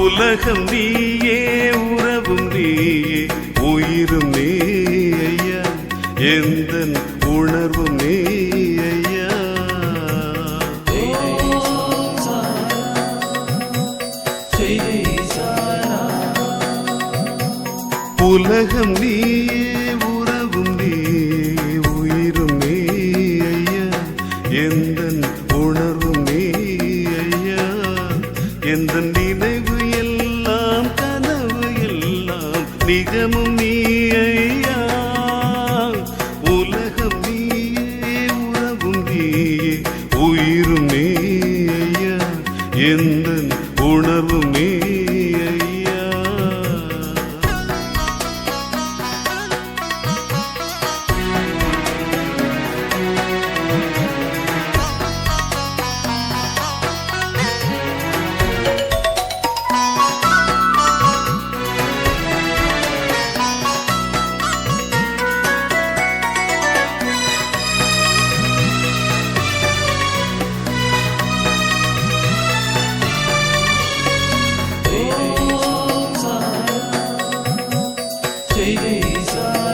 உலகம் நீயே உறவும் நீயே உயிரும் நீ ஐயா எந்தன் உணர்வும் நீ ஐயா உலகம் நீயே உறவும் நீயே உயிரும் நீ ஐயா எந்தன் உணர்வும் நீ ஐயா எந்தன் நினைவு எல்லாம் கனவு எல்லாம் நிஜமும் நீ ஐயா உலகம் நீயே உறவும் நீயே உயிரும் நீ ஐயா எந்தன் உணர்வும் நீ ஐயா Jai Jai Sa